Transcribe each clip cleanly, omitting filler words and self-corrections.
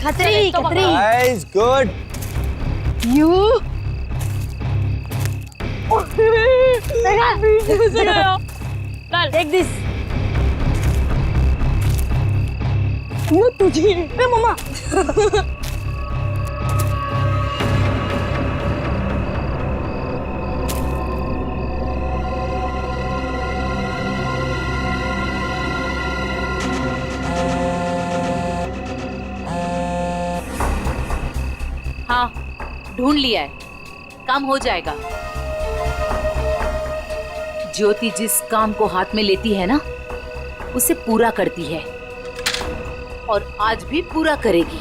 खतरी खतरी। Nice, good. You take this. वो तुझे ए मम्मा। हाँ, ढूंढ लिया है, काम हो जाएगा। ज्योति जिस काम को हाथ में लेती है ना, उसे पूरा करती है और आज भी पूरा करेगी।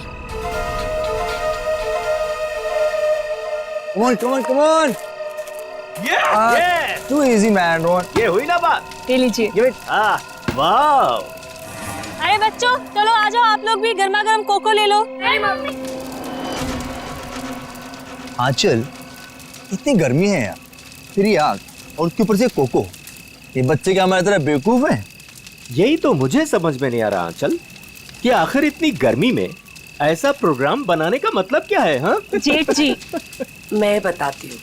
Come on, come on, come on. ये Too easy, man, Ron. ये हुई ना बात। ले लीजिए। Give it. वाह, अरे बच्चों चलो आ जाओ, आप लोग भी गर्मा गर्म कोको ले लो। आंचल, इतनी गर्मी है यार, फिर ये आग और उसके ऊपर से कोको। ये बच्चे क्या हमारी तरह बेवकूफ हैं? यही तो मुझे समझ में नहीं आ रहा आंचल कि आखिर इतनी गर्मी में ऐसा प्रोग्राम बनाने का मतलब क्या है? हाँ जेठ जी, मैं बताती हूँ,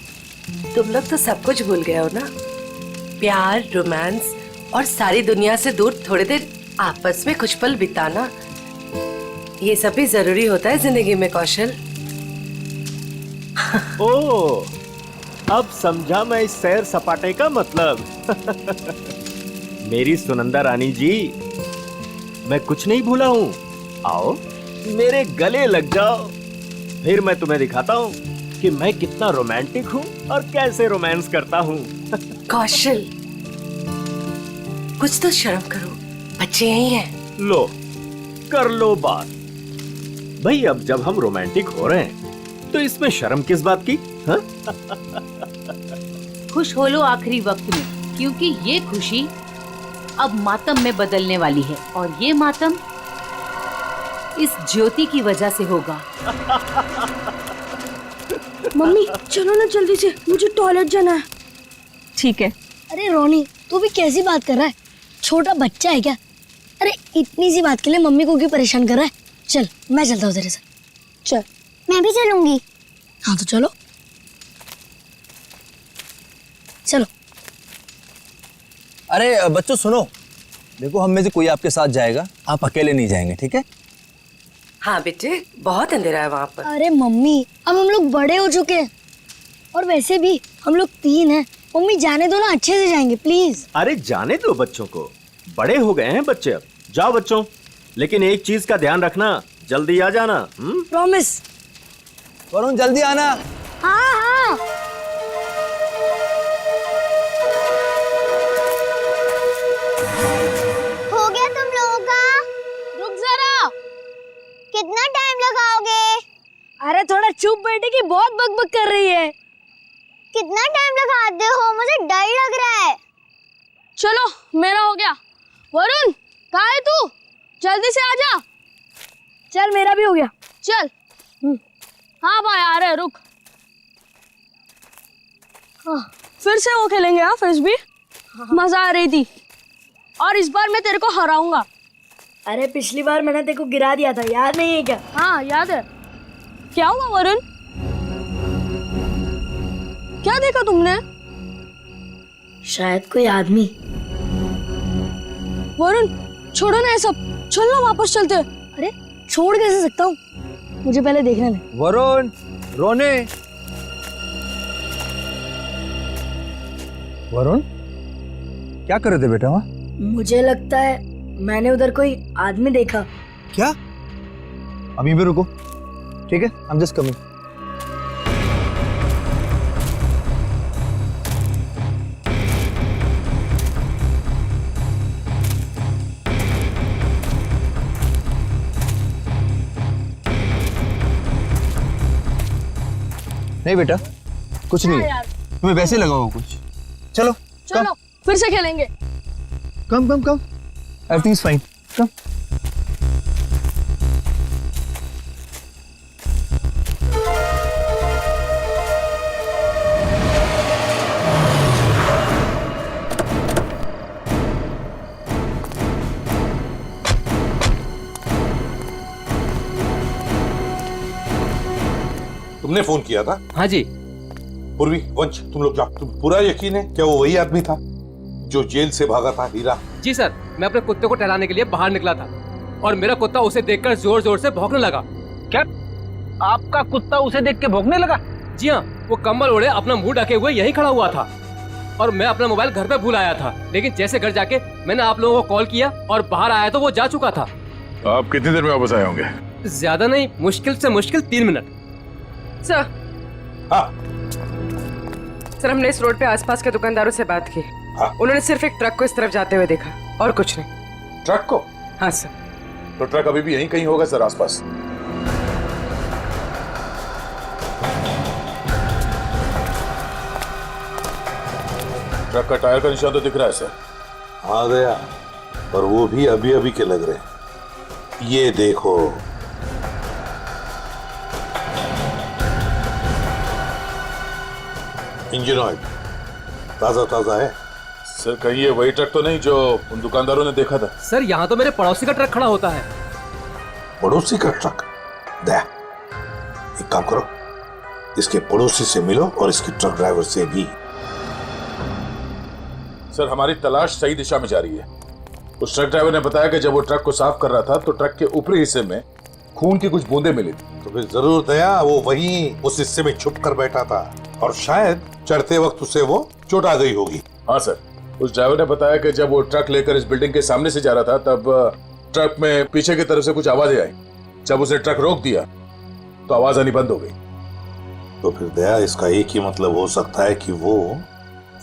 तुम लोग तो सब कुछ भूल गए हो ना। प्यार, रोमांस और सारी दुनिया से दूर थोड़ी देर आपस में कुछ पल बिताना, ये सब भी जरूरी होता है जिंदगी में कौशल। ओ, अब समझा मैं इस सैर सपाटे का मतलब। मेरी सुनंदा रानी जी, मैं कुछ नहीं भूला हूँ। आओ मेरे गले लग जाओ, फिर मैं तुम्हें दिखाता हूँ कि मैं कितना रोमांटिक हूँ और कैसे रोमांस करता हूँ। कौशल, कुछ तो शर्म करो, बच्चे यही हैं। लो, कर लो बात। भाई अब जब हम रोमांटिक हो रहे हैं तो इसमें शर्म किस बात की? हाँ? खुश हो लो आखिरी वक्त में, क्योंकि ये खुशी अब मातम में बदलने वाली है और ये मातम इस ज्योति की वजह से होगा। मम्मी चलो ना जल्दी से, मुझे टॉयलेट जाना है। ठीक है। अरे रोनी, तू भी कैसी बात कर रहा है? छोटा बच्चा है क्या? अरे इतनी सी बात के लिए मम्मी को क्यों परेशान कर रहा है? चल मैं चलता हूँ तेरे साथ। चल। मैं भी चलूंगी। हाँ तो चलो चलो। अरे बच्चों सुनो, देखो हम में से कोई आपके साथ जाएगा, आप अकेले नहीं जाएंगे, ठीक है? हाँ बेटे, बहुत अंधेरा है वहाँ पर। अरे मम्मी, अब हम लोग बड़े हो चुके हैं और वैसे भी हम लोग 3 हैं। मम्मी जाने दो ना, अच्छे से जाएंगे प्लीज। अरे जाने दो बच्चों को, बड़े हो गए हैं बच्चे अब। जाओ बच्चों, लेकिन एक चीज का ध्यान रखना, जल्दी आ जाना। प्रॉमिस। वरुण जल्दी आना। हाँ हाँ। हो गया तुम लोगों का? रुक जरा। कितना टाइम लगाओगे? अरे थोड़ा चुप बैठे कि बहुत बकबक कर रही है। कितना टाइम लगाते हो? मुझे डर लग रहा है। चलो मेरा हो गया। वरुण कहाँ है तू? जल्दी से आ जा। चल मेरा भी हो गया, चल। हाँ भाई आ रहे, रुक। हाँ फिर से वो खेलेंगे। हाँ फ्रिस्बी, मजा आ रही थी और इस बार मैं तेरे को हराऊंगा। अरे पिछली बार मैंने तेरे को गिरा दिया था, याद नहीं है क्या? हाँ याद है। क्या हुआ वरुण? क्या देखा तुमने? शायद कोई आदमी। वरुण छोड़ो ना ये सब, चल ना वापस चलते। अरे छोड़ कैसे सकता हूँ, मुझे पहले देखने दे। वरुण, रोने। वरुण क्या कर रहे थे बेटा वहाँ? मुझे लगता है मैंने उधर कोई आदमी देखा। क्या? अभी भी रुको, ठीक है? I'm just coming. नहीं बेटा, कुछ नहीं है, तुम्हें वैसे लगा होगा कुछ। चलो चलो फिर से खेलेंगे। कम कम कम, एवरीथिंग इज फाइन, कम। तुमने फोन किया था? हाँ जी। पूर्वी, वंश, तुम लोग जाओ। तुम पूरा यकीन है क्या वो वही आदमी था जो जेल से भागा था? हीरा? जी सर, मैं अपने कुत्ते को टहलाने के लिए बाहर निकला था और मेरा कुत्ता उसे देखकर जोर जोर से भौंकने लगा। क्या आपका कुत्ता उसे देख के भौंकने लगा? जी हाँ, वो कंबल ओढ़े अपना मुंह ढके हुए यही खड़ा हुआ था और मैं अपना मोबाइल घर पे भूल आया था। लेकिन जैसे घर जाके मैंने आप लोगों को कॉल किया और बाहर आया तो वो जा चुका था। आप कितनी देर में वापस आए होंगे? ज्यादा नहीं, मुश्किल से मुश्किल 3 मिनट। सर। हाँ। सर, हमने इस रोड पे आसपास के दुकानदारों से बात की। हाँ। उन्होंने सिर्फ एक ट्रक को इस तरफ जाते हुए देखा और कुछ नहीं। ट्रक को? हाँ सर। तो ट्रक अभी भी यहीं कहीं होगा सर, आसपास। ट्रक का टायर का निशान तो दिख रहा है सर। हाँ गया, पर वो भी अभी अभी के लग रहे हैं। ये देखो, इंजन ऑयल ताजा ताजा है। सर कहीं ये वही ट्रक तो नहीं जो उन दुकानदारों ने देखा था? सर यहाँ तो मेरे पड़ोसी का ट्रक खड़ा होता है। पड़ोसी का ट्रक? दे, एक काम करो, इसके पड़ोसी से मिलो और इसके ट्रक ड्राइवर से भी। सर हमारी तलाश सही दिशा में जा रही है। उस ट्रक ड्राइवर ने बताया कि जब वो ट्रक को साफ कर रहा था तो ट्रक के ऊपरी हिस्से में खून की कुछ बूंदें मिली थी। तो फिर जरूर दया वो वहीं उस हिस्से में छुप कर बैठा था और शायद चढ़ते वक्त उसे वो चोट आ गई होगी। हाँ सर, उस ड्राइवर ने बताया कि जब वो ट्रक लेकर इस बिल्डिंग के सामने से जा रहा था तब ट्रक में पीछे की तरफ से कुछ आवाजें आई। जब उसे ट्रक रोक दिया तो आवाज आनी बंद हो गई। तो फिर दया इसका एक ही मतलब हो सकता है कि वो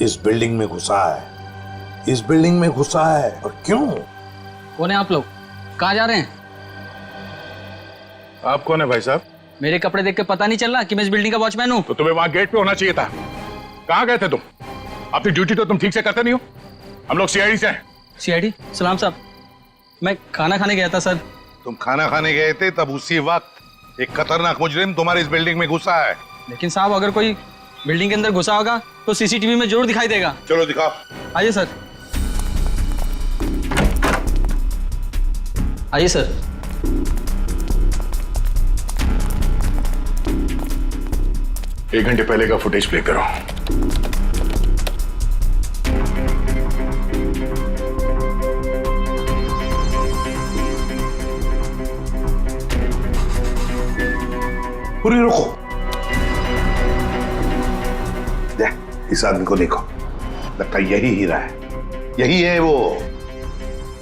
इस बिल्डिंग में घुसा है। इस बिल्डिंग में घुसा है। और क्यों? कौन है आप लोग? कहाँ जा रहे हैं? आप कौन है भाई साहब? मेरे कपड़े देख के पता नहीं चल रहा कि मैं इस बिल्डिंग का वॉचमैन हूँ? तो तुम्हें वहां गेट पे होना चाहिए था। कहाँ गए थे तुम? अपनी ड्यूटी तो तुम ठीक से करते नहीं हो। हम लोग सीआईडी से हैं। सीआईडी? सलाम साहब, मैं खाना खाने गया था सर। तुम खाना खाने गए थे तब उसी वक्त एक खतरनाक मुजरिम तुम्हारे इस बिल्डिंग में घुसा है। लेकिन साहब अगर कोई बिल्डिंग के अंदर घुसा होगा तो सीसीटीवी में जरूर दिखाई देगा। चलो दिखाओ। आइए सर। आइए सर। एक घंटे पहले का फुटेज प्ले करो। पूरी रुको। देख, इस आदमी को देखो, लगता है यही हीरा है। यही है वो।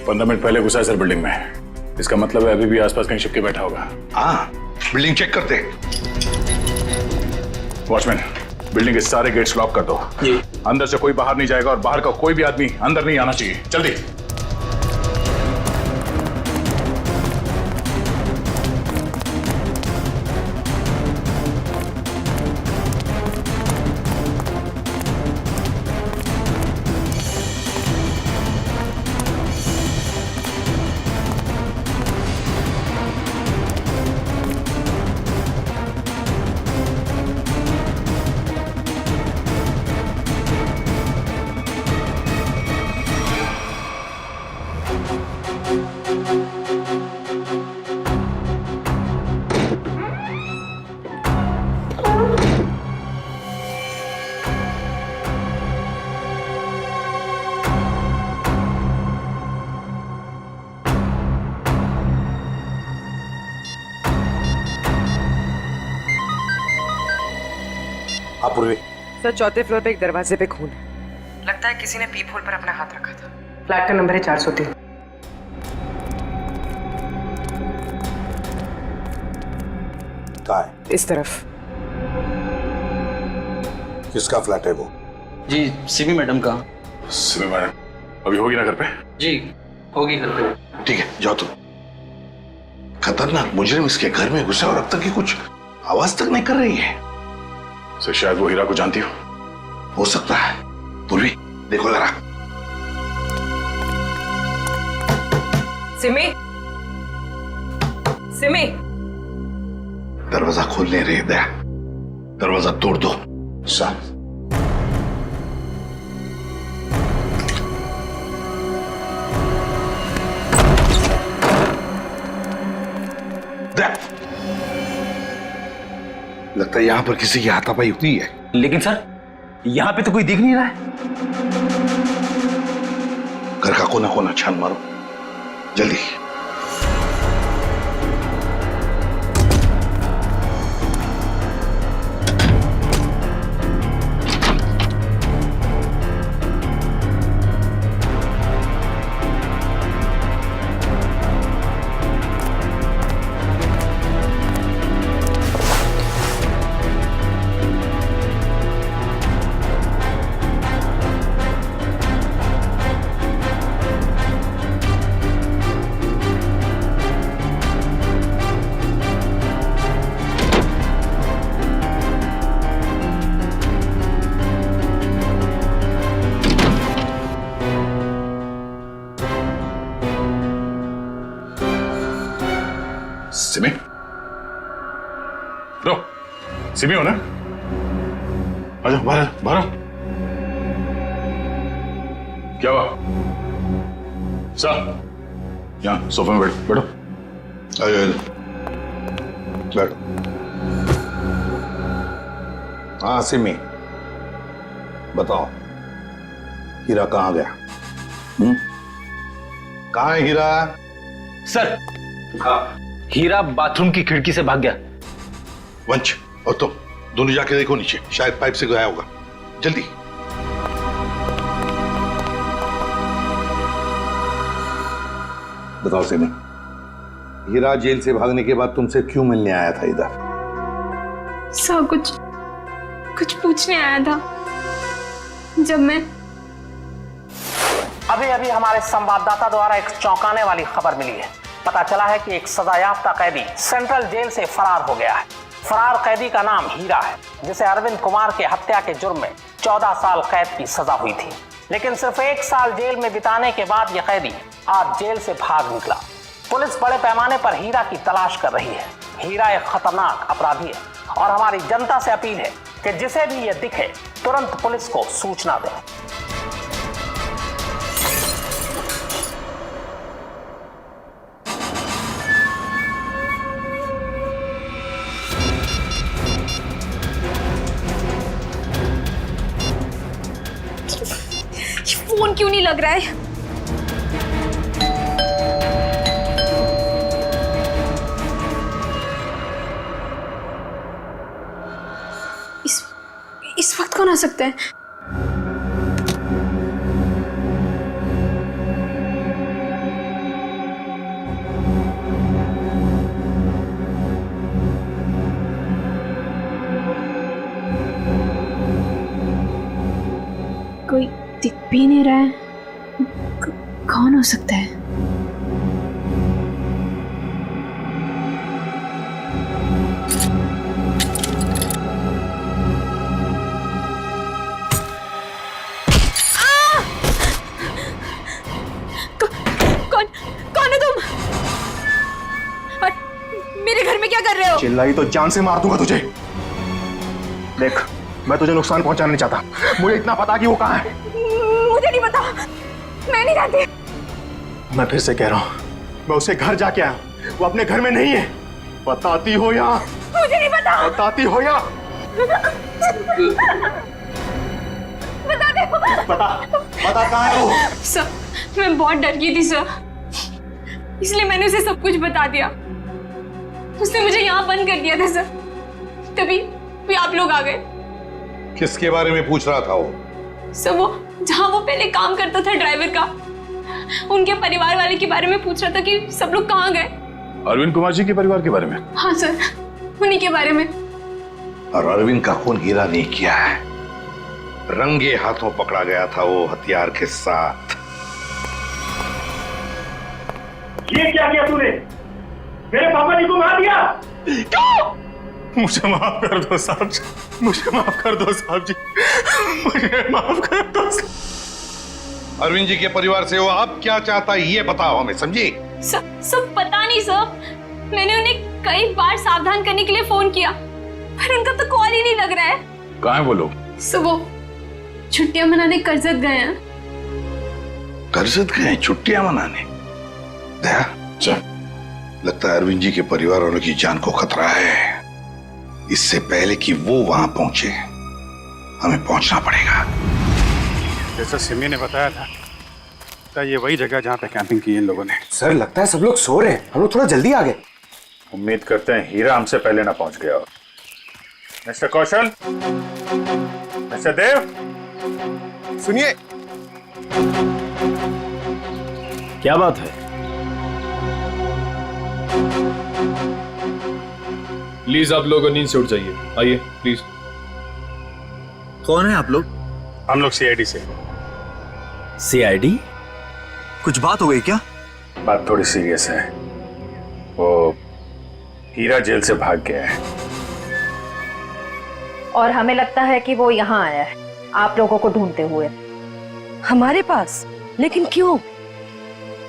15 मिनट पहले घुसा है सर बिल्डिंग में। इसका मतलब है अभी भी आसपास कहीं छिप के बैठा होगा। हाँ, बिल्डिंग चेक करते हैं। वॉचमैन, बिल्डिंग के सारे गेट्स लॉक कर दो। अंदर से कोई बाहर नहीं जाएगा और बाहर का कोई भी आदमी अंदर नहीं आना चाहिए। जल्दी। पूर्वी। सर, चौथे फ्लोर पे एक दरवाजे पे खून है। लगता है किसी ने पीप होल पर अपना हाथ रखा था। फ्लैट का नंबर है 403। कहाँ है? इस तरफ। किसका फ्लैट है वो? जी, सिमी मैडम का। सिमी मैडम अभी होगी ना घर पे? जी होगी घर पे। ठीक है, जाओ तुम। खतरनाक मुजरिम इसके घर में घुसा और अब तक ये कुछ आवाज तक नहीं कर रही है। सर शायद वो हीरा को जानती हो सकता है। पूर्वी, देखो जरा। सिमी, सिमी। दरवाजा खोल नहीं रही दया। दरवाजा तोड़ दो। सर, लगता है यहाँ पर किसी की हाथापाई हुई है। लेकिन सर यहाँ पे तो कोई दिख नहीं रहा है। घर का कोना कोना छान मारो जल्दी। सिमी, रो, सिमी हो ना? आजा बाहर बाहर। क्या हुआ? सर, यहाँ सोफे में बैठो बैठो। आजा बैठो। हाँ सिमी, बताओ हीरा कहाँ गया? कहाँ है हीरा? सर हीरा बाथरूम की खिड़की से भाग गया। वंश और तुम दोनों जाके देखो नीचे, शायद पाइप से गया होगा। जल्दी। बताओ सिमी, हीरा जेल से भागने के बाद तुमसे क्यों मिलने आया था इधर? सर कुछ पूछने आया था। जब मैं अभी हमारे संवाददाता द्वारा एक चौंकाने वाली खबर मिली है। पता चला है कि एक सजायाफ्ता कैदी सेंट्रल जेल से फरार हो गया है। फरार कैदी का नाम हीरा है, जिसे अरविंद कुमार के हत्या के जुर्म में 14 साल कैद की सजा हुई थी। लेकिन सिर्फ 1 साल जेल में बिताने के बाद यह कैदी आज जेल से भाग निकला। पुलिस बड़े पैमाने पर हीरा की तलाश कर रही है। हीरा एक खतरनाक अपराधी है और हमारी जनता से अपील है कि जिसे भी यह दिखे तुरंत पुलिस को सूचना दें। फोन क्यों नहीं लग रहा है? इस वक्त कौन आ सकता है? कोई दिख भी नहीं रहा है। कौन हो सकता है? कौन है तुम? और मेरे घर में क्या कर रहे हो? चिल्लाई तो जान से मार दूंगा तुझे। देख, मैं तुझे नुकसान पहुंचाना नहीं चाहता। मुझे इतना पता कि वो कहाँ है। मुझे नहीं पता, मैं नहीं जानती। मैं फिर से कह रहा हूँ, मैं उसे घर जाके आया, वो अपने घर में नहीं है। बताती हो या? मुझे नहीं पता। बताती हो या? बता दे। बता कहाँ है वो? सर, मैं बहुत डर गई थी सर, इसलिए मैंने उसे सब कुछ बता दिया। उसने मुझे यहाँ बंद कर दिया था सर, तभी आप लोग आ गए। किसके बारे में पूछ रहा था वो? सर, वो जहाँ वो पहले काम करता था ड्राइवर का, उनके परिवार वाले के बारे में पूछ रहा था कि सब लोग कहाँ गए। अरविंद कुमार जी के परिवार के बारे में? हाँ सर, उन्हीं के बारे में। और अरविंद का खून हीरा नहीं किया है, रंगे हाथों पकड़ा गया था वो हथियार के साथ। ये क्या किया तूने? मेरे पापा जी को मार दिया। क्यों? मुझे माफ कर दो साहब जी, मुझे माफ कर दो साहब जी, मुझे माफ कर दो। अरविंद जी के परिवार से वो अब क्या चाहता है ये बताओ हमें, समझी? सब पता नहीं सर, मैंने उन्हें कई बार सावधान करने के लिए फोन किया, पर उनका तो कॉल ही नहीं लग रहा है। कहाँ है वो लोग? सर, वो छुट्टियां मनाने करजत गए हैं। करजत गए छुट्टियां मनाने? दया, लगता है अरविंद जी के परिवार वालों की जान को खतरा है। इससे पहले कि वो वहां पहुंचे हमें पहुंचना पड़ेगा। जैसा सिमी ने बताया था ये वही जगह जहाँ पे कैंपिंग की इन लोगों ने। सर लगता है सब लोग सो रहे हैं, हम लोग थोड़ा जल्दी आ गए। उम्मीद करते हैं हीरा हमसे पहले ना पहुंच गया हो। मिस्टर कौशल, मिस्टर देव, सुनिए। क्या बात है? प्लीज आप लोग नींद से उठ जाइए, आइए प्लीज। कौन है आप लोग? हम लोग सीआईडी से। सीआईडी? कुछ बात हो गई क्या? बात थोड़ी सीरियस है। वो हीरा जेल से भाग गया है और हमें लगता है कि वो यहाँ आया है आप लोगों को ढूंढते हुए। हमारे पास? लेकिन क्यों?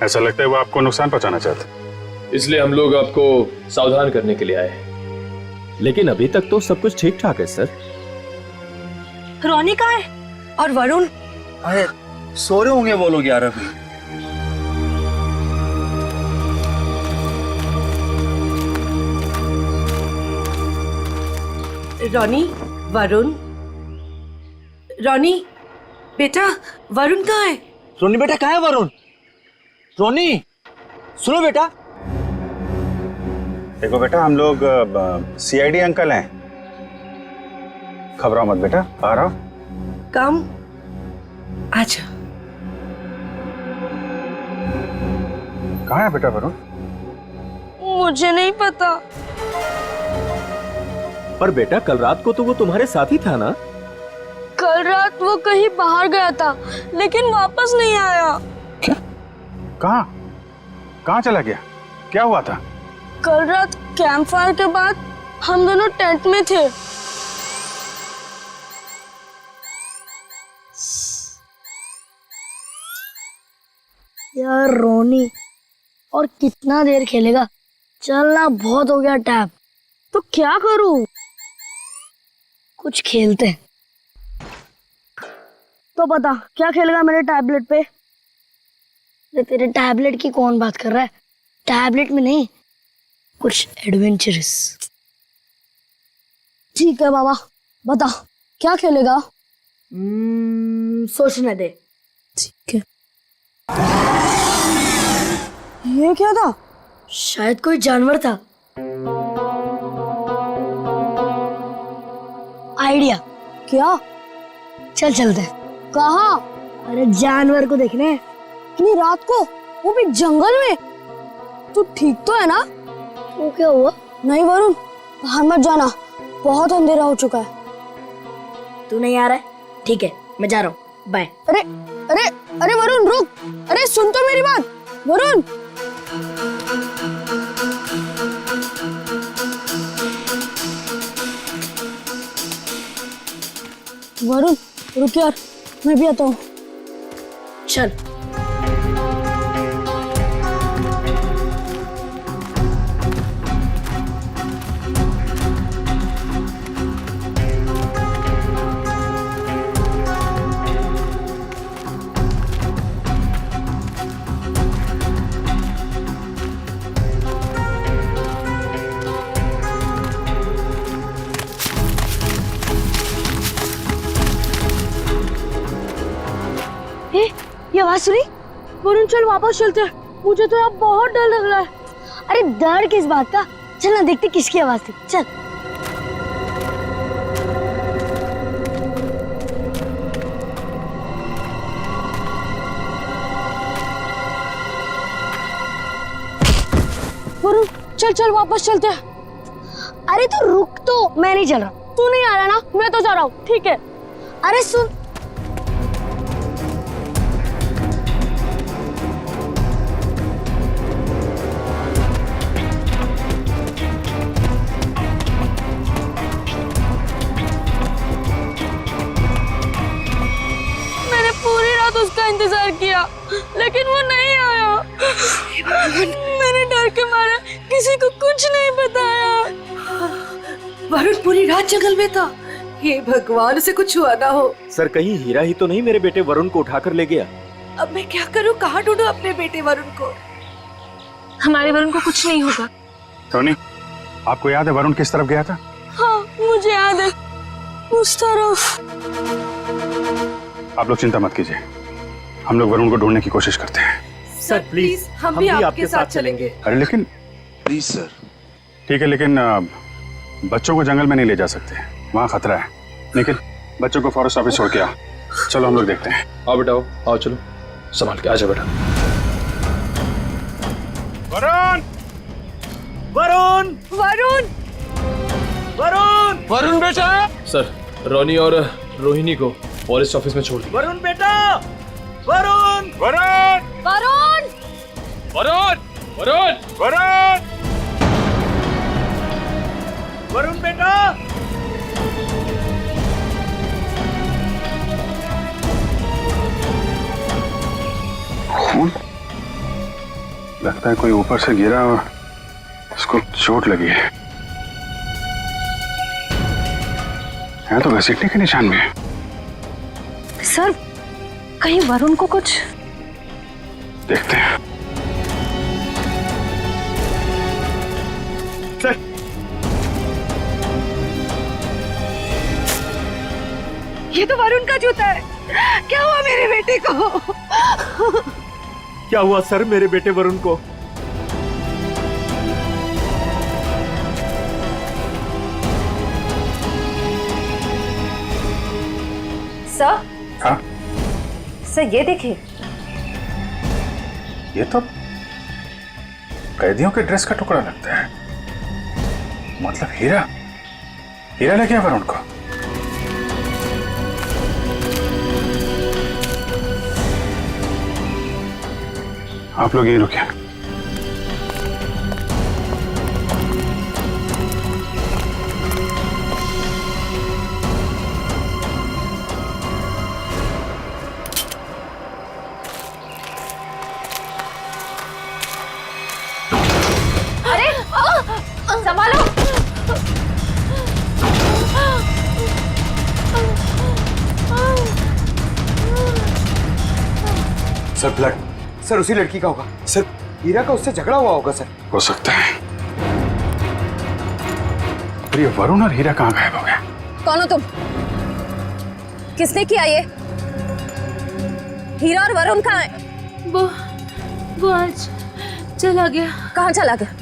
ऐसा लगता है वो आपको नुकसान पहुंचाना चाहते, इसलिए हम लोग आपको सावधान करने के लिए आए हैं। लेकिन अभी तक तो सब कुछ ठीक ठाक है सर। रोनी कहाँ है? और वरुण? अरे सो रहे होंगे वो लोग यार अभी। रोनी, वरुण, रोनी बेटा, वरुण कहाँ है? रोनी बेटा कहाँ है वरुण? रोनी सुनो बेटा। देखो बेटा, हम लोग सीआईडी अंकल हैं, घबराओ मत बेटा, आ रहा हूं। कम अच्छा। कहाँ है बेटा वरुण? मुझे नहीं पता। पर बेटा कल रात को तो वो तुम्हारे साथ ही था ना? कल रात वो कहीं बाहर गया था लेकिन वापस नहीं आया। क्या? कहाँ? कहाँ चला गया? क्या हुआ था? कल रात कैंप फायर के बाद हम दोनों टेंट में थे। यार रोनी, और कितना देर खेलेगा? चलना बहुत हो गया टैब। तो क्या करूं? कुछ खेलते हैं। तो बता क्या खेलेगा मेरे टैबलेट पे? तेरे टैबलेट की कौन बात कर रहा है? टैबलेट में नहीं, कुछ एडवेंचरस। ठीक है बाबा, बता क्या खेलेगा? सोचने दे। ठीक है। ये क्या था? शायद कोई जानवर था। आइडिया। क्या? चल चलते हैं। कहाँ? अरे जानवर को देखने। इतनी रात को, वो भी जंगल में? तू ठीक तो है ना? तो क्या हुआ? नहीं वरुण, बाहर मत जाना, बहुत अंधेरा हो चुका है। तू नहीं आ रहा है? ठीक है, मैं जा रहा हूँ, बाय। अरे अरे अरे वरुण रुक, अरे सुन तो मेरी बात। वरुण वरुण रुक यार, मैं भी आता हूँ। चल। ये आवाज सुनी? वरुण चल वापस चलते हैं, मुझे तो अब बहुत डर लग रहा है। अरे डर किस बात का? चल ना देखते किसकी आवाज थी। चल। वरुण चल चल वापस चलते हैं। अरे तू रुक तो, मैं नहीं चल रहा। तू नहीं आ रहा ना? मैं तो जा रहा हूँ। ठीक है। अरे सुन, उसका इंतजार किया लेकिन वो नहीं आया। मैंने डर के मारे किसी को कुछ नहीं बताया। वरुण पूरी रात जंगल में था। हे भगवान, उसे कुछ हुआ ना हो। सर कहीं हीरा ही तो नहीं मेरे बेटे वरुण को उठाकर ले गया? अब मैं क्या करूं? कहाँ ढूंढूं अपने बेटे वरुण को? हमारे वरुण को कुछ नहीं होगा। टोनी, आपको याद है वरुण किस तरफ गया था? हाँ, मुझे याद है उस तरफ। आप लोग चिंता मत कीजिए, हम लोग वरुण को ढूंढने की कोशिश करते हैं। सर प्लीज हम भी आपके साथ चलेंगे। अरे लेकिन प्लीज सर। ठीक है, लेकिन बच्चों को जंगल में नहीं ले जा सकते, वहाँ खतरा है। लेकिन बच्चों को फॉरेस्ट ऑफिस छोड़ के आओ। चलो हम लोग देखते हैं। आओ बेटा, आओ चलो, संभाल के आ जाओ बेटा। वरुण! वरुण! वरुण! वरुण! वरुण बेटा! सर, रोनी और रोहिणी को फॉरेस्ट ऑफिस में छोड़ दिया। वरुण बेटा! वरुण! वरुण! वरुण! वरुण! वरुण! वरुण! वरुण बेटा! खून? लगता है कोई ऊपर से गिरा और उसको चोट लगी है। यहाँ तो घसीटने के निशान भी है। सर, कहीं वरुण को कुछ? देखते हैं। सर, ये तो वरुण का जूता है। क्या हुआ मेरे बेटे को? क्या हुआ सर मेरे बेटे वरुण को? सर? हाँ? सर ये देखिए। ये तो कैदियों के ड्रेस का टुकड़ा लगता है। मतलब हीरा ले गया वरुण को। आप लोग यहीं रुकिए। अरे संभालो। सर ब्लड, सर उसी लड़की का होगा। सर हीरा का उससे झगड़ा हुआ होगा। सर हो सकता है। और ये वरुण और हीरा कहाँ गायब हो गए? कौन हो तुम? किसने किया ये? हीरा और वरुण कहाँ है? वो आज चला गया। कहाँ चला गया?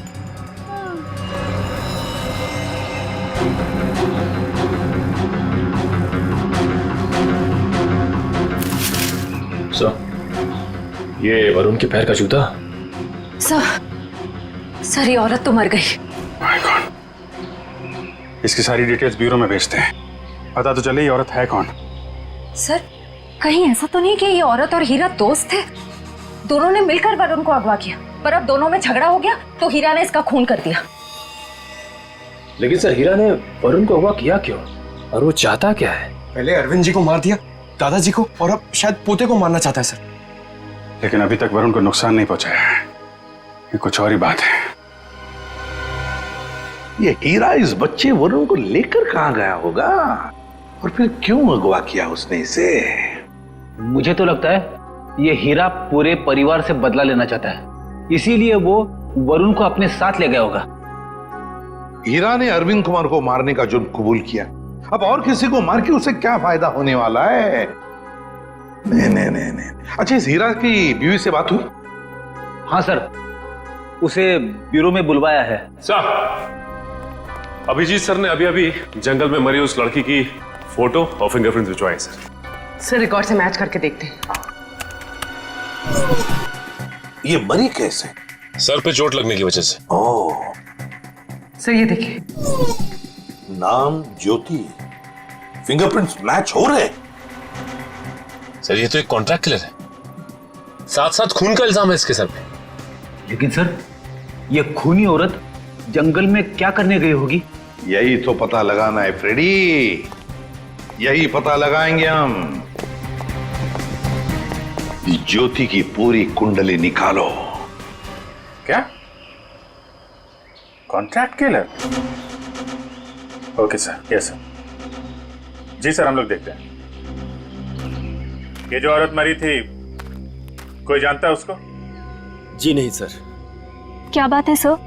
सर, ये वरुण के पैर का जूता। सर ये औरत तो मर गई। My God. इसकी सारी डिटेल्स ब्यूरो में भेजते हैं। पता तो चले ये औरत है कौन। सर कहीं ऐसा तो नहीं कि ये औरत और हीरा दोस्त थे? दोनों ने मिलकर वरुण को अगवा किया, पर अब दोनों में झगड़ा हो गया तो हीरा ने इसका खून कर दिया। लेकिन सर, हीरा ने वरुण को अगवा किया क्यों? और वो चाहता क्या है? पहले अरविंद जी को मार दिया, दादाजी को, और अब शायद पोते को मारना चाहता है। सर लेकिन अभी तक वरुण को नुकसान नहीं पहुंचाया है। ये कुछ और ही बात है। ये हीरा इस बच्चे वरुण को लेकर कहाँ गया होगा और फिर क्यों अगवा किया उसने इसे? मुझे तो लगता है ये हीरा पूरे परिवार से बदला लेना चाहता है, इसीलिए वो वरुण को अपने साथ ले गया होगा। हीरा ने अरविंद कुमार को मारने का जुर्म कबूल किया, अब और किसी को मार के उसे क्या फायदा होने वाला है? नहीं। अच्छा, इस हीरा की बीवी से बात हुई? हाँ सर, उसे ब्यूरो में बुलवाया है। सर, अभिजीत सर ने अभी जंगल में मरी उस लड़की की फोटो और फिंगरप्रिंट्स भिजवाए सर रिकॉर्ड से मैच करके देखते हैं। ये मरी कैसे? सर पे चोट लगने की वजह से। ओह, सर ये देखिए। नाम ज्योति, फिंगरप्रिंट्स मैच हो रहे। सर ये तो एक कॉन्ट्रैक्ट किलर है, साथ साथ खून का इल्जाम है इसके सर पे। लेकिन सर, ये खूनी औरत जंगल में क्या करने गई होगी? यही तो पता लगाना है फ्रेडी, यही पता लगाएंगे हम। ज्योति की पूरी कुंडली निकालो। क्या? Contract killer? Okay sir, yes sir. जी सर, हम लोग देखते हैं। ये जो औरत मरी थी, कोई जानता है उसको? जी नहीं सर। क्या बात है सर,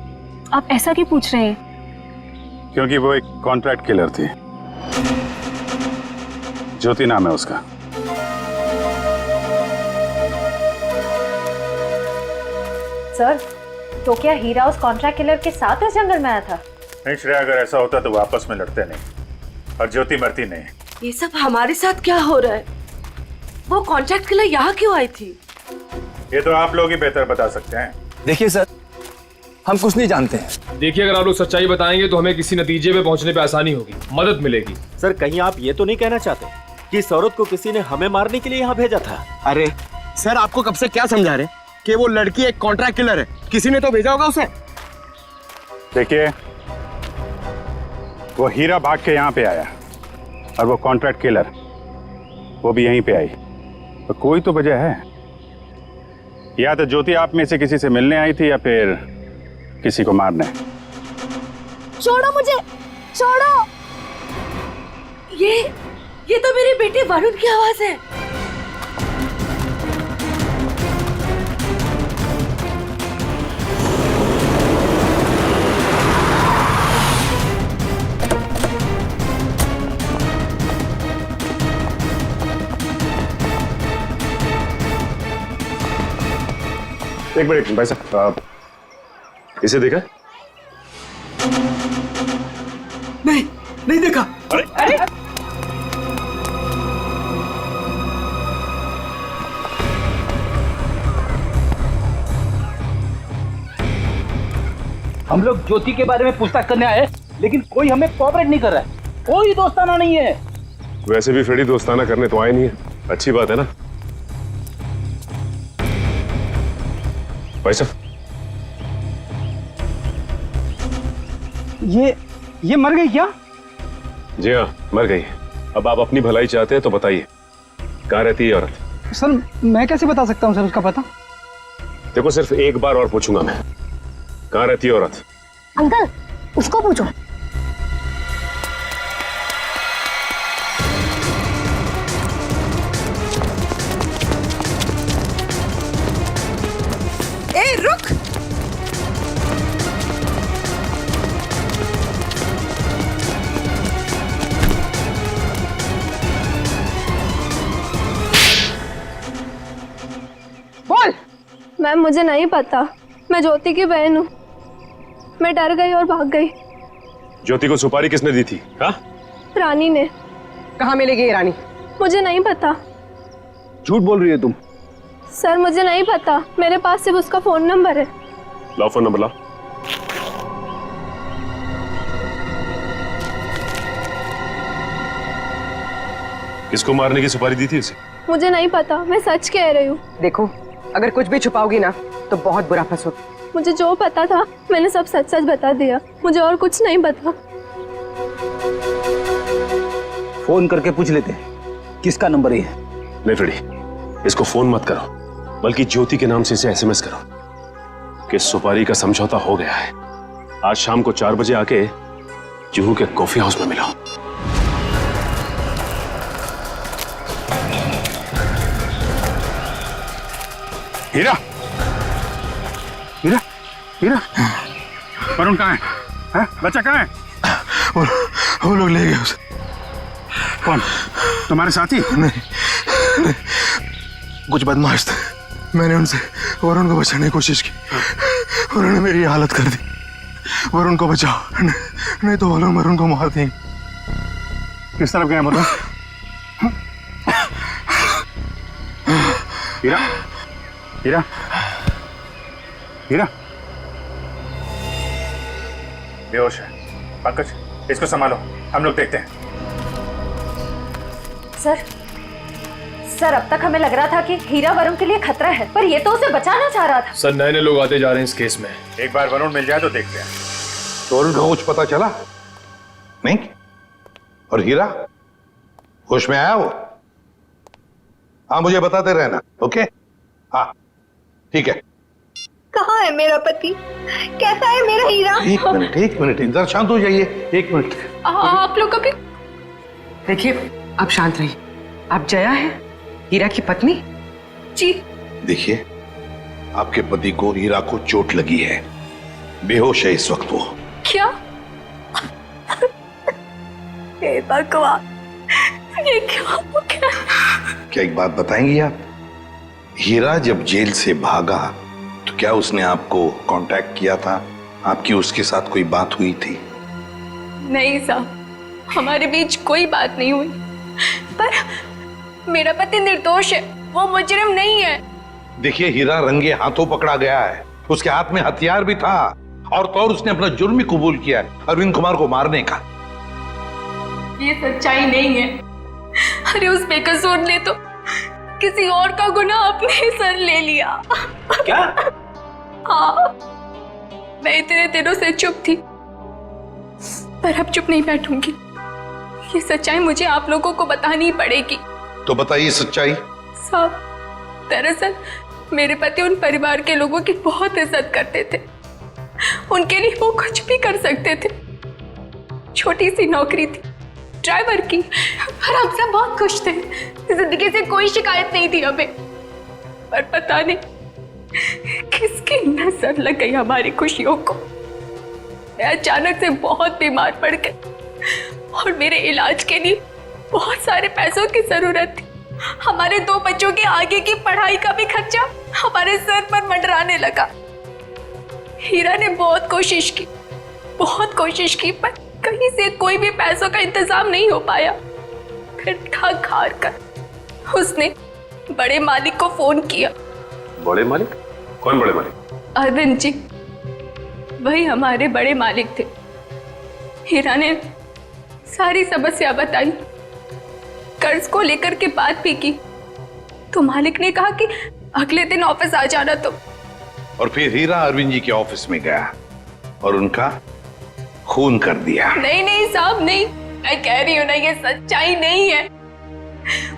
आप ऐसा क्यों पूछ रहे हैं? क्योंकि वो एक कॉन्ट्रैक्ट किलर थी। ज्योति नाम है उसका। सर, तो क्या हीरा उस कॉन्ट्रैक्ट किलर के साथ इस जंगल में आया था? नहीं श्रेया, अगर ऐसा होता तो वो आपस में लड़ते नहीं और ज्योति मरती नहीं। ये सब हमारे साथ क्या हो रहा है? वो कॉन्ट्रैक्ट किलर यहाँ क्यों आई थी? ये तो आप लोग ही बेहतर बता सकते हैं। देखिए सर, हम कुछ नहीं जानते हैं। देखिए, अगर आप लोग सच्चाई बताएंगे तो हमें किसी नतीजे पे पहुंचने पे आसानी होगी, मदद मिलेगी। सर, कहीं आप ये तो नहीं कहना चाहते कि इस औरत को किसी ने हमें मारने के लिए यहाँ भेजा था? अरे सर, आपको कब से क्या समझा रहे कि वो लड़की एक कॉन्ट्रैक्ट किलर है? किसी ने तो भेजा होगा उसे। देखिए, वो हीरा भाग के यहाँ पे आया और वो कॉन्ट्रैक्ट किलर वो भी यहीं पे आई। तो कोई तो वजह है। या तो ज्योति आप में से किसी से मिलने आई थी या फिर किसी को मारने। छोड़ो मुझे, छोड़ो। ये तो मेरे बेटे वरुण की आवाज है। एक मिनट भाई साहब, इसे देखा? नहीं देखा। अरे हम लोग ज्योति के बारे में पूछताछ करने आए, लेकिन कोई हमें कोऑपरेट नहीं कर रहा है। कोई दोस्ताना नहीं है। वैसे भी फ्रेडी दोस्ताना करने तो आए नहीं है, अच्छी बात है ना। भाई साहब, ये मर गई क्या? जी हाँ, मर गई। अब आप अपनी भलाई चाहते हैं तो बताइए, कहाँ रहती है औरत? सर, मैं कैसे बता सकता हूँ सर उसका पता? देखो, सिर्फ एक बार और पूछूंगा मैं, कहाँ रहती है औरत? अंकल, उसको पूछो। ए, रुक। बोल। मैम, मुझे नहीं पता। मैं ज्योति की बहन हूँ। मैं डर गई और भाग गई। ज्योति को सुपारी किसने दी थी? हाँ? रानी ने। कहाँ मिलेगी ये रानी? मुझे नहीं पता। झूठ बोल रही है तुम। सर, मुझे नहीं पता। मेरे पास सिर्फ उसका फोन नंबर है। लाओ फोन नंबर लाओ। किसको मारने की सुपारी दी थी उसे? मुझे नहीं पता, मैं सच कह रही हूँ। देखो, अगर कुछ भी छुपाओगी ना तो बहुत बुरा फंसोगी। मुझे जो पता था मैंने सब सच सच बता दिया। मुझे और कुछ नहीं पता। फोन करके पूछ लेते हैं किसका नंबर है। नहीं फ्रेडी, इसको फोन मत करो, बल्कि ज्योति के नाम से इसे एसएमएस करो कि सुपारी का समझौता हो गया है। आज शाम को 4 बजे आके जुहू के कॉफी हाउस में मिलो। हीरा, हीरा, हीरा, वरुण कहाँ है? बच्चा कहाँ है? वो लोग ले गए उसे। कौन? तुम्हारे साथी? नहीं, कुछ बदमाश थे। मैंने उनसे वरुण को बचाने की कोशिश की। उन्होंने मेरी हालत कर दी। वरुण को बचाओ, नहीं तो वो लोग वरुण को मार देंगे। किस तरफ गए बताओ? हीरा, हीरा, हीरा, बेहोश है। पंकज, इसको संभालो, हम लोग देखते हैं। सर, अब तक हमें लग रहा था कि हीरा वरुण के लिए खतरा है, पर ये तो उसे बचाना चाह रहा था। सर, नए नए लोग आते जा रहे हैं इस केस में। एक बार वरुण मिल जाए तो देखते हैं। तो वरुण का कुछ पता चला नहीं? और हीरा होश में आया वो? हाँ, मुझे बताते रहना। ओके? हाँ, ठीक है। कहाँ है मेरा पति? कैसा है मेरा हीरा? एक मिनट, इधर शांत हो जाइए। 1 मिनट। आप लोग कभी देखिए, आप शांत रहिए। आप जया है, हीरा की पत्नी? जी। देखिए, आपके पति को हीरा को चोट लगी है, बेहोश है इस वक्त वो। क्या? ये बकवास, ये क्या हो गया? क्या एक बात बताएंगी आप? हीरा जब जेल से भागा तो क्या उसने आपको कांटेक्ट किया था? आपकी उसके साथ कोई बात हुई थी? नहीं साहब, हमारे बीच कोई बात नहीं हुई। पर मेरा पति निर्दोष है, वो मुजरिम नहीं है। देखिए, हीरा रंगे हाथों पकड़ा गया है, उसके हाथ में हथियार भी था और तो और उसने अपना जुर्म भी कबूल किया है, अरविंद कुमार को मारने का। ये सच्चाई नहीं है। अरे उस बेकसूर ने तो किसी और का गुनाह अपने सर ले लिया। क्या? हाँ, मैं इतने दिनों से चुप थी, पर अब चुप नहीं बैठूंगी। ये सच्चाई मुझे आप लोगों को बतानी पड़ेगी। तो बताइए सच्चाई। साहब, दरअसल मेरे पति उन परिवार के लोगों की बहुत इज्जत करते थे। उनके लिए वो कुछ भी कर सकते थे। छोटी सी नौकरी थी ड्राइवर की, पर हम सब बहुत खुश थे। जिंदगी से कोई शिकायत नहीं थी हमें। पर पता नहीं किसकी नजर लग गई हमारी खुशियों को। मैं अचानक से बहुत बीमार पड़ गई और मेरे इलाज के लिए बहुत सारे पैसों की जरूरत थी। हमारे 2 बच्चों के आगे की पढ़ाई का भी खर्चा हमारे सर पर मंडराने लगा। हीरा ने बहुत कोशिश की, पर कहीं से कोई भी पैसों का इंतजाम नहीं हो पाया। फिर थक हार कर उसने बड़े मालिक को फोन किया। बड़े मालिक? कौन बड़े मालिक? अरविंद जी, वही हमारे बड़े मालिक थे। हीरा ने सारी समस्या बताई, कर्ज को लेकर के बात भी की, तो मालिक ने कहा कि अगले दिन ऑफिस आ जाना। तो और फिर हीरा अरविंद जी के ऑफिस में गया और उनका खून कर दिया। नहीं साहब, नहीं, मैं कह रही हूँ ना, ये सच्चाई नहीं है।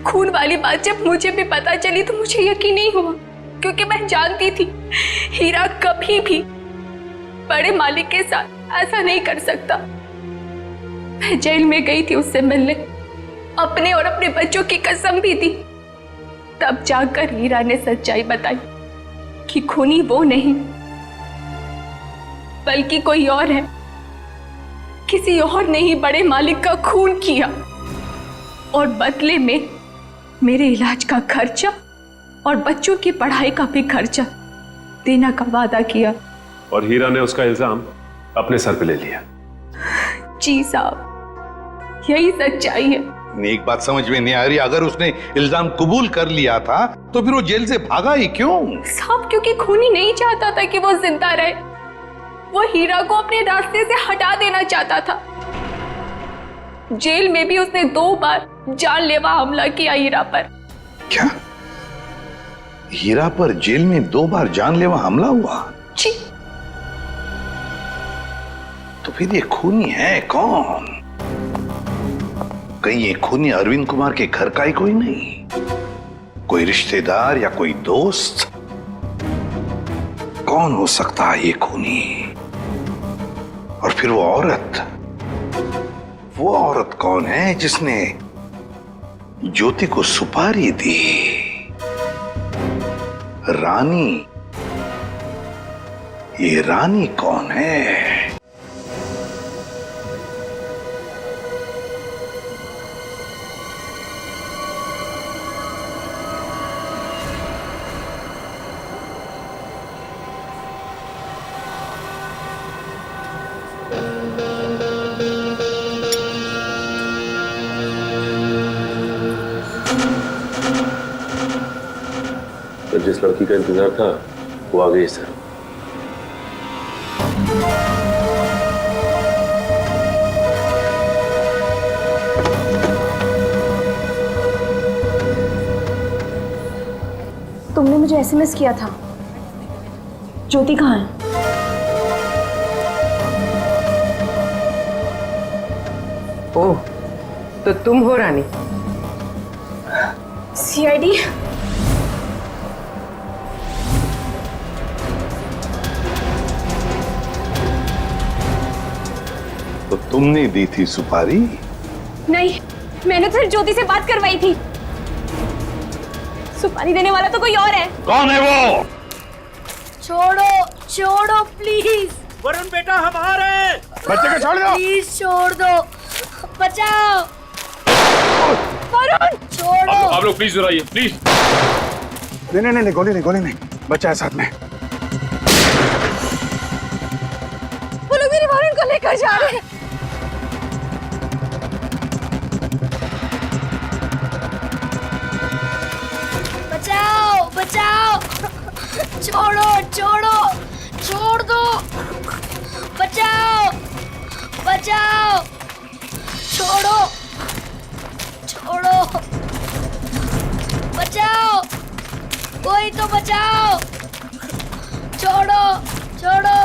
खून वाली बात जब मुझे भी पता चली तो मुझे यकीन नहीं हुआ, क्योंकि मैं जानती थी हीरा कभी भी बड़े मालिक के साथ ऐसा नहीं कर सकता। मैं जेल में गई थी उससे मिलने, अपने और अपने बच्चों की कसम भी दी। तब जाकर हीरा ने सच्चाई बताई कि खूनी वो नहीं बल्कि कोई और है। किसी और ने ही बड़े मालिक का खून किया और बदले में मेरे इलाज का खर्चा और बच्चों की पढ़ाई का भी खर्चा देने का वादा किया। और हीरा ने उसका इल्जाम अपने सर पे ले लिया। जी साहब, यही सच्चाई है। एक बात समझ में नहीं आ रही, अगर उसने इल्जाम कबूल कर लिया था तो फिर वो जेल से भागा ही क्यों? साहब, क्योंकि खूनी नहीं चाहता था कि वो जिंदा रहे। वो हीरा को अपने रास्ते से हटा देना चाहता था। जेल में भी उसने 2 बार जानलेवा हमला किया हीरा पर। क्या? हीरा पर जेल में 2 बार जानलेवा हमला हुआ? जी। तो फिर ये खूनी है कौन? कहीं ये खूनी अरविंद कुमार के घर का ही कोई नहीं? कोई रिश्तेदार या कोई दोस्त? कौन हो सकता है ये खूनी? और फिर वो औरत कौन है जिसने ज्योति को सुपारी दी? रानी। ये रानी कौन है? जिस लड़की का इंतजार था वो आ गई सर। तुमने मुझे एसएमएस किया था। ज्योति कहाँ है? ओह, तो तुम हो रानी? सीआईडी? तो तुमने दी थी सुपारी? नहीं, मैंने तो ज्योति से बात करवाई थी। सुपारी देने वाला तो कोई और है। कौन है वो? छोड़ो प्लीज। वरुण बेटा, हम आ रहे हैं। बच्चे को छोड़ दो। प्लीज छोड़ दो, बचाओ। वरुण छोड़ो। आप लोग प्लीज आइए प्लीज। नहीं, गोली नहीं, बच्चा है साथ में। वो लोग मेरे वरुण को लेकर जा रहे हैं। बचाओ बचाओ। छोड़ो छोड़ो, छोड़ दो। बचाओ बचाओ। छोड़ो छोड़ो। बचाओ, कोई तो बचाओ। छोड़ो छोड़ो।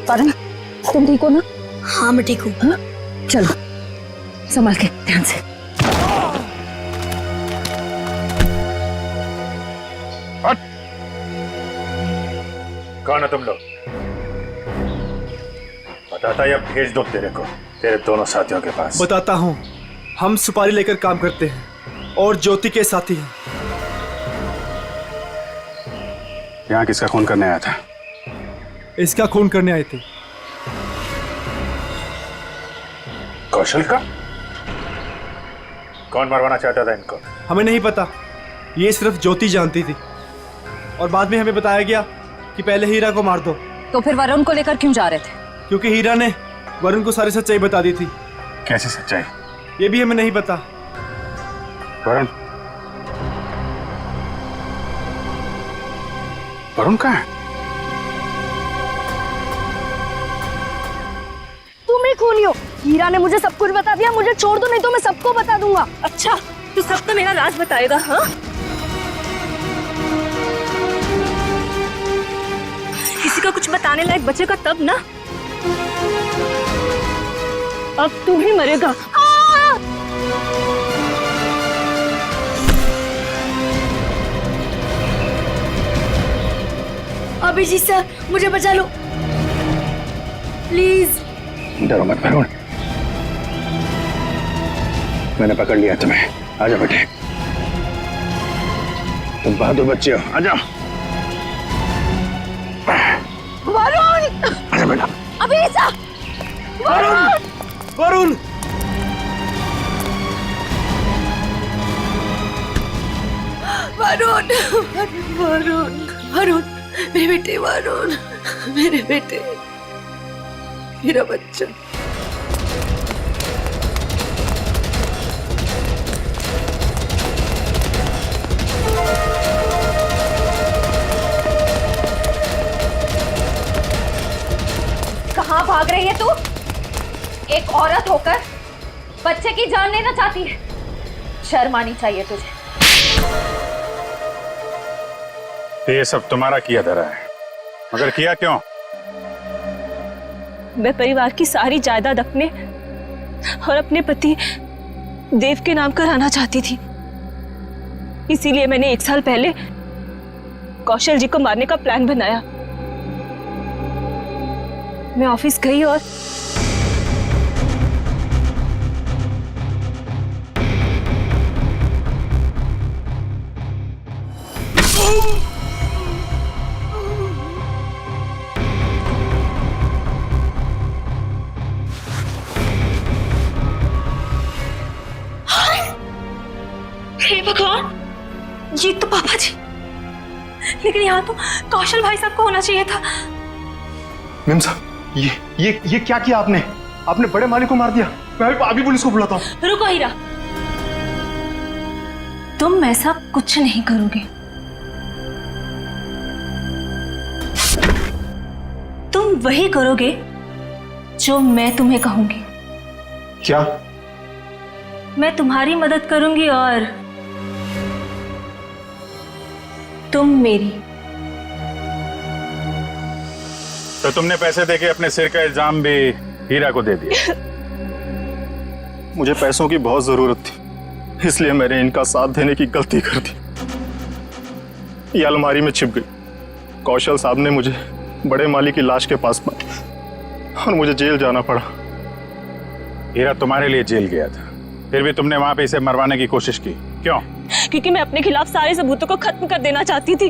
वरुण, तुम ठीक हो ना? हाँ मैं ठीक हूँ। चलो संभाल के, ध्यान से। कौन है तुम लोग? बताता या भेज दो तेरे को तेरे दोनों साथियों के पास। बताता हूँ, हम सुपारी लेकर काम करते हैं और ज्योति के साथी हैं। यहाँ किसका खून करने आया था? इसका खून करने आए थे। कौशल का? कौन मरवाना चाहता था इनको? हमें नहीं पता, ये सिर्फ ज्योति जानती थी और बाद में हमें बताया गया कि पहले हीरा को मार दो। तो फिर वरुण को लेकर क्यों जा रहे थे? क्योंकि हीरा ने वरुण को सारी सच्चाई बता दी थी। कैसी सच्चाई? ये भी हमें नहीं पता। वरुण? वरुण कहाँ है? तुम ही खूनी हो। हीरा ने मुझे सब कुछ बता दिया। मुझे छोड़ दो, नहीं तो मैं सबको बता दूंगा। अच्छा, तू सबको मेरा राज बताएगा? हाँ, किसी को कुछ बताने लायक बचेगा तब ना। अब तू ही मरेगा। अभिजीत सर, मुझे बचा लो प्लीज। डरो मत वरुण, मैंने पकड़ लिया तुम्हें। आ जाओ बेटे, तुम बहादुर बच्चे हो, आ जाओ। वरुण! आ जाओ बेटा। अभिजीत! वरुण! वरुण! वरुण, वरुण, वरुण, मेरे बेटे वरुण, मेरे बेटे, मेरा बच्चा। कहाँ भाग रही है तू? एक औरत होकर बच्चे की जान लेना चाहती है। शर्म आनी चाहिए तुझे। ये सब तुम्हारा किया धरा है, मगर किया क्यों? मैं परिवार की सारी जायदाद अपने और अपने पति देव के नाम कराना चाहती थी। इसीलिए मैंने 1 साल पहले कौशल जी को मारने का प्लान बनाया। मैं ऑफिस गई और हे भगवान, ये तो पापा जी, लेकिन यहाँ तो कौशल भाई साहब को होना चाहिए था। मेम साहब, ये क्या किया आपने? आपने बड़े मालिक को मार दिया। मैं अभी पुलिस को बुलाता हूँ। रुको हीरा, तुम ऐसा कुछ नहीं करोगे। तुम वही करोगे जो मैं तुम्हें कहूंगी। क्या? मैं तुम्हारी मदद करूंगी और तुम मेरी। तो तुमने पैसे देके अपने सिर का इल्जाम भी हीरा को दे दिया। मुझे पैसों की बहुत जरूरत थी, इसलिए मैंने इनका साथ देने की गलती कर दी। ये अलमारी में छिप गई। कौशल साहब ने मुझे बड़े माली की लाश के पास पाया और मुझे जेल जाना पड़ा। हीरा तुम्हारे लिए जेल गया था, फिर भी तुमने वहां पे इसे मरवाने की कोशिश की, क्यों? क्योंकि मैं अपने खिलाफ सारे सबूतों को खत्म कर देना चाहती थी।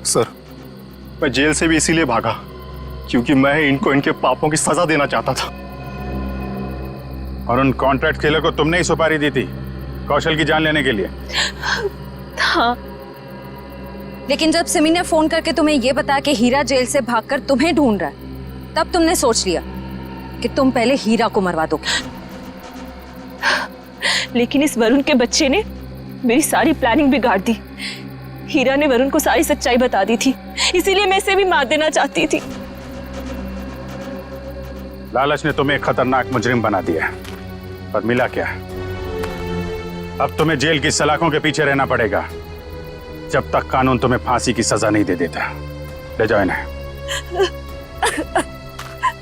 सर, मैं जेल से भी इसीलिए भागा क्योंकि मैं इनको इनके पापों की सजा देना चाहता था। और उन कॉन्ट्रैक्ट किलर को तुमने ही सुपारी दी थी कौशल की जान लेने के लिए? हाँ। लेकिन जब सिमी ने फोन करके तुम्हें यह बताया कि हीरा जेल से भागकर तुम्हें ढूंढ रहा है, तब तुमने सोच लिया कि तुम पहले हीरा को मरवा दो। लेकिन इस वरुण के बच्चे ने मेरी सारी प्लानिंग बिगाड़ दी। हीरा ने वरुण को सारी सच्चाई बता दी थी, इसीलिए मैं इसे भी मार देना चाहती थी। लालच ने तुम्हें एक खतरनाक मुजरिम बना दिया, पर मिला क्या? अब तुम्हें जेल की सलाखों के पीछे रहना पड़ेगा जब तक कानून तुम्हें फांसी की सजा नहीं दे देता। ले जाओ इन्हें।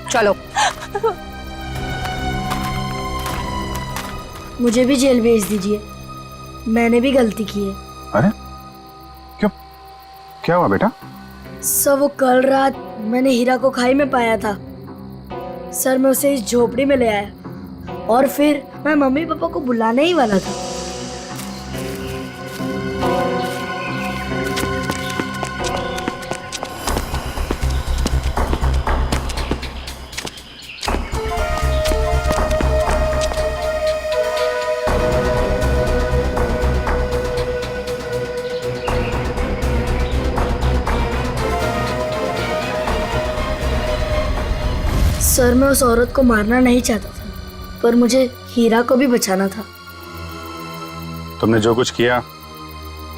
चलो। मुझे भी जेल भेज दीजिए, मैंने भी गलती की है। अरे क्यों, क्या हुआ बेटा? सर, वो कल रात मैंने हीरा को खाई में पाया था। सर, मैं उसे इस झोपड़ी में ले आया और फिर मैं मम्मी पापा को बुलाने ही वाला था। सर, मैं उस औरत को मारना नहीं चाहता था, पर मुझे हीरा को भी बचाना था। तुमने जो कुछ किया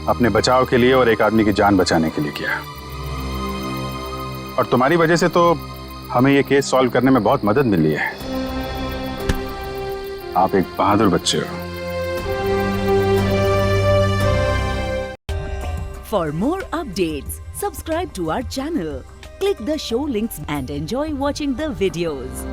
अपने बचाव के लिए और एक आदमी की जान बचाने के लिए किया, और तुम्हारी वजह से तो हमें ये केस सॉल्व करने में बहुत मदद मिली है। आप एक बहादुर बच्चे हो। For more updates, subscribe to our channel, click the show links and enjoy watching the videos.